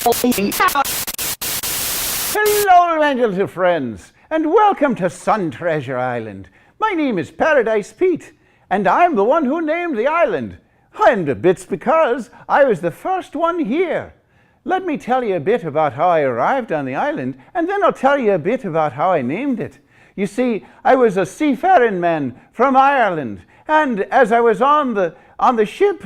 Hello, my little friends, and welcome to SonTreasure Island. My name is Paradise Pete, and I'm the one who named the island. And it's because I was the first one here. Let me tell you a bit about how I arrived on the island, and then I'll tell you a bit about how I named it. You see, I was a seafaring man from Ireland, and as I was on the ship,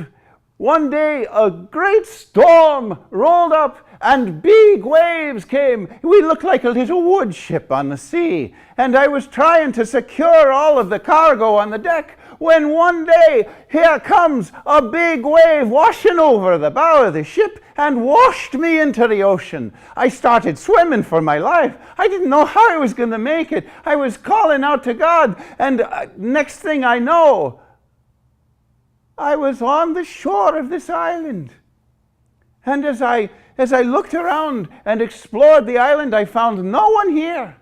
one day a great storm rolled up and big waves came. We looked like a little wood ship on the sea, and I was trying to secure all of the cargo on the deck when one day here comes a big wave washing over the bow of the ship and washed me into the ocean. I started swimming for my life. I didn't know how I was going to make it. I was calling out to God, and next thing I know, I was on the shore of this island. And as I looked around and explored the island, I found no one here.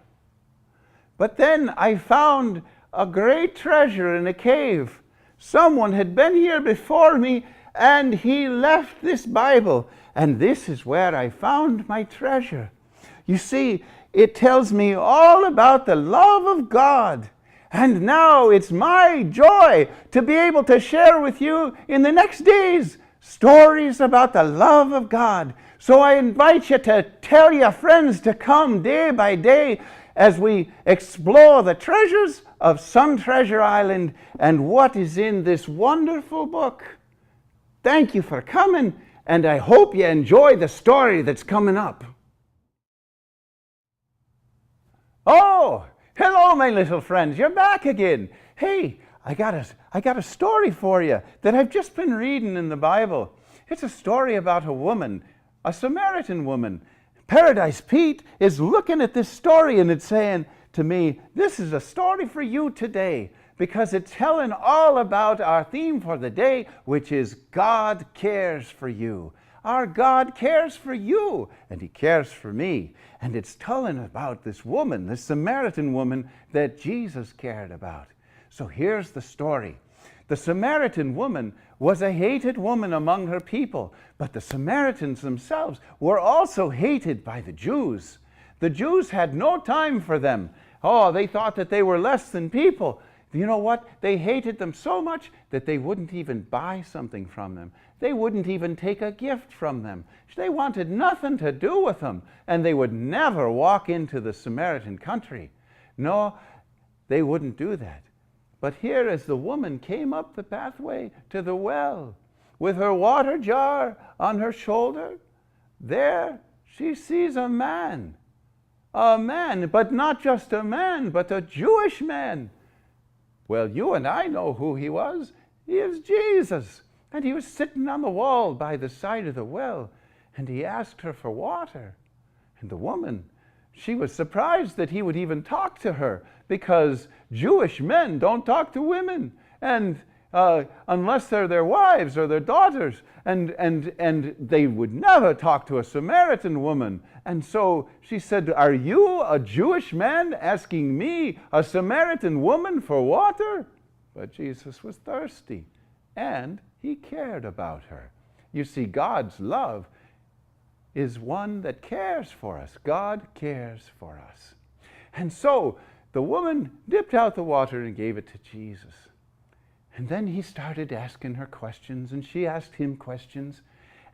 But then I found a great treasure in a cave. Someone had been here before me, and he left this Bible. And this is where I found my treasure. You see, it tells me all about the love of God. And now it's my joy to be able to share with you in the next days stories about the love of God. So I invite you to tell your friends to come day by day as we explore the treasures of SonTreasure Island and what is in this wonderful book. Thank you for coming, and I hope you enjoy the story that's coming up. Oh, hello, my little friends. You're back again. Hey, I got a story for you that I've just been reading in the Bible. It's a story about a woman, a Samaritan woman. Paradise Pete is looking at this story and it's saying to me, this is a story for you today, because it's telling all about our theme for the day, which is God cares for you. Our God cares for you, and he cares for me. And it's telling about this woman, this Samaritan woman that Jesus cared about. So here's the story. The Samaritan woman was a hated woman among her people, but the Samaritans themselves were also hated by the Jews. The Jews had no time for them. Oh, they thought that they were less than people. You know what? They hated them so much that they wouldn't even buy something from them. They wouldn't even take a gift from them. They wanted nothing to do with them, and they would never walk into the Samaritan country. No, they wouldn't do that. But here, as the woman came up the pathway to the well with her water jar on her shoulder, there she sees a man, but not just a man, but a Jewish man. Well, you and I know who he was. He is Jesus. And he was sitting on the wall by the side of the well, and he asked her for water. And the woman, she was surprised that he would even talk to her, because Jewish men don't talk to women, and unless they're their wives or their daughters, and they would never talk to a Samaritan woman. And so she said, "Are you a Jewish man asking me, a Samaritan woman, for water?" But Jesus was thirsty, and he cared about her. You see, God's love is one that cares for us. God cares for us. And so the woman dipped out the water and gave it to Jesus. And then he started asking her questions, and she asked him questions.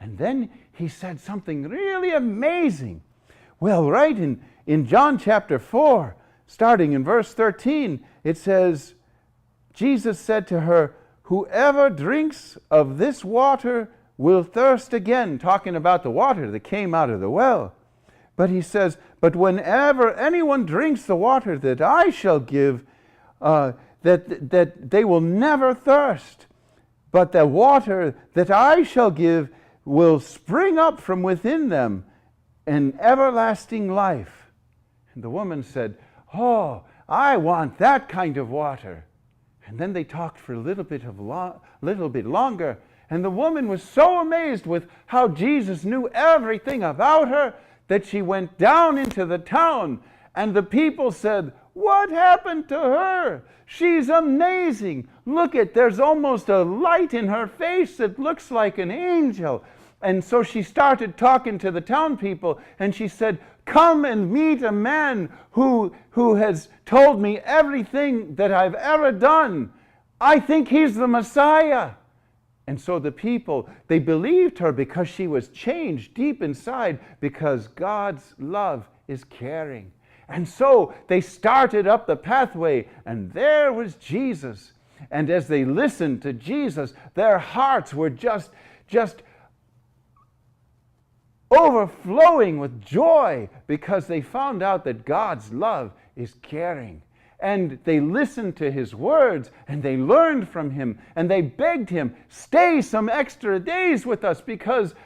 And then he said something really amazing. Well, right in John chapter 4, starting in verse 13, it says, Jesus said to her, "Whoever drinks of this water will thirst again," talking about the water that came out of the well. But he says, "But whenever anyone drinks the water that I shall give, that they will never thirst. But the water that I shall give will spring up from within them in everlasting life." And the woman said, "Oh, I want that kind of water." And then they talked for a little bit longer. And the woman was so amazed with how Jesus knew everything about her that she went down into the town. And the people said, "What happened to her? She's amazing. Look there's almost a light in her face that looks like an angel." And so she started talking to the town people, and she said, come and meet a man who has told me everything that I've ever done. I think he's the Messiah. And so the people, they believed her because she was changed deep inside, because God's love is caring. And so they started up the pathway, and there was Jesus. And as they listened to Jesus, their hearts were just overflowing with joy, because they found out that God's love is caring. And they listened to his words, and they learned from him, and they begged him, stay some extra days with us, because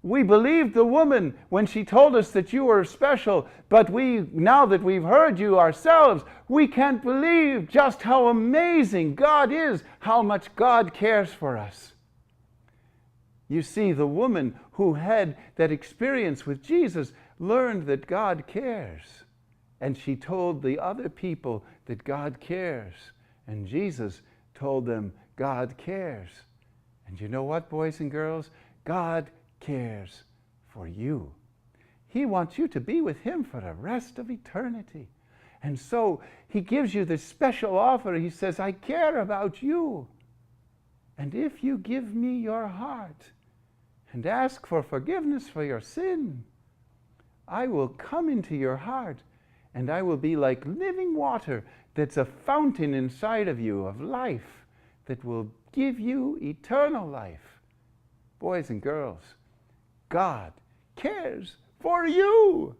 we believed the woman when she told us that you were special, but now that we've heard you ourselves, we can't believe just how amazing God is, how much God cares for us. You see, the woman who had that experience with Jesus learned that God cares. And she told the other people that God cares. And Jesus told them God cares. And you know what, boys and girls? God cares for you. He wants you to be with him for the rest of eternity. And so he gives you this special offer. He says, I care about you. And if you give me your heart and ask for forgiveness for your sin, I will come into your heart, and I will be like living water that's a fountain inside of you of life that will give you eternal life. Boys and girls, God cares for you.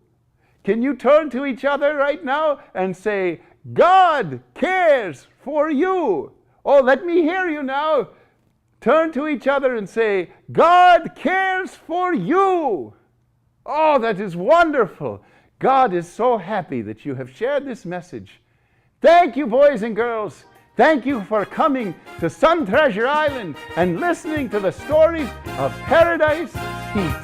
Can you turn to each other right now and say, God cares for you? Oh, let me hear you now. Turn to each other and say, God cares for you. Oh, that is wonderful. God is so happy that you have shared this message. Thank you, boys and girls. Thank you for coming to SonTreasure Island and listening to the stories of Paradise Heat.